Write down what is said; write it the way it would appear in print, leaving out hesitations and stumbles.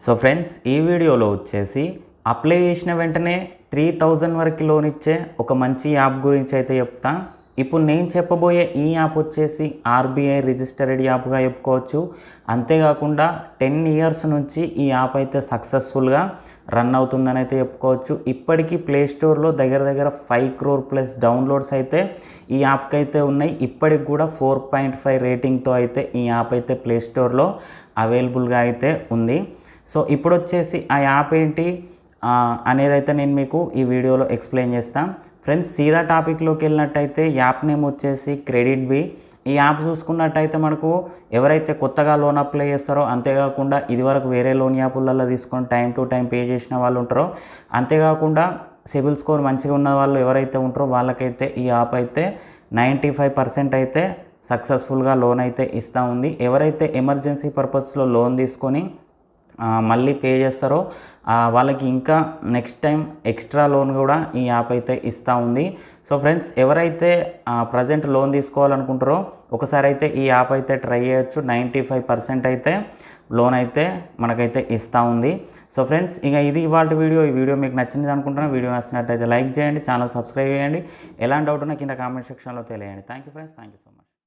So friends, ఈ వీడియోలో వచ్చేసి అప్లై చేసిన వెంటనే 3000 వరకు లోన్ ఇచ్చే ఒక మంచి యాప్ గురించి అయితే చెప్తా. ఇప్పుడు నేను చెప్పబోయే ఈ యాప్ వచ్చేసి ఆర్బీఐ రిజిస్టర్డ్ యాప్గా చెప్పుకోవచ్చు. అంతేకాకుండా 10 ఇయర్స్ నుంచి ఈ యాప్ అయితే సక్సెస్ఫుల్గా రన్ అవుతుందని అయితే చెప్పుకోవచ్చు. ఇప్పటికీ ప్లే స్టోర్లో దగ్గర 5 crore ప్లస్ డౌన్లోడ్స్ అయితే ఈ యాప్కి అయితే ఉన్నాయి. ఇప్పటికి కూడా 4.5 రేటింగ్తో అయితే ఈ యాప్ అయితే ప్లే స్టోర్లో అవైలబుల్గా అయితే ఉంది. సో ఇప్పుడు వచ్చేసి ఆ యాప్ ఏంటి అనేది అయితే నేను మీకు ఈ వీడియోలో ఎక్స్ప్లెయిన్ చేస్తాను. ఫ్రెండ్స్, సీదా టాపిక్లోకి వెళ్ళినట్టయితే యాప్ నేమ్ వచ్చేసి క్రెడిట్ బి. ఈ యాప్ చూసుకున్నట్టయితే మనకు ఎవరైతే కొత్తగా లోన్ అప్లై చేస్తారో, అంతేకాకుండా ఇదివరకు వేరే లోన్ యాప్లలో తీసుకొని టైం టు టైం పే చేసిన వాళ్ళు ఉంటారో, అంతేకాకుండా సిబిల్ స్కోర్ మంచిగా ఉన్న వాళ్ళు ఎవరైతే ఉంటారో వాళ్ళకైతే ఈ యాప్ అయితే 95% అయితే సక్సెస్ఫుల్గా లోన్ అయితే ఇస్తూ ఉంది. ఎవరైతే ఎమర్జెన్సీ పర్పస్లో లోన్ తీసుకొని మళ్ళీ పే చేస్తారో వాళ్ళకి ఇంకా నెక్స్ట్ టైం ఎక్స్ట్రా లోన్ కూడా ఈ యాప్ అయితే ఇస్తూ ఉంది. సో ఫ్రెండ్స్, ఎవరైతే ప్రజెంట్ లోన్ తీసుకోవాలనుకుంటారో ఒకసారి అయితే ఈ యాప్ అయితే ట్రై చేయొచ్చు. 95% అయితే లోన్ అయితే మనకైతే ఇస్తూ ఉంది. సో ఫ్రెండ్స్, ఇక ఇది ఇవాళ వీడియో. ఈ వీడియో మీకు నచ్చింది అనుకుంటున్నాను. వీడియో నచ్చినట్టయితే లైక్ చేయండి, ఛానల్ సబ్స్క్రైబ్ చేయండి. ఎలాంటి డౌట్ ఉన్నా కింద కామెంట్ సెక్షన్లో తెలియండి. Thank you friends, thank you so much.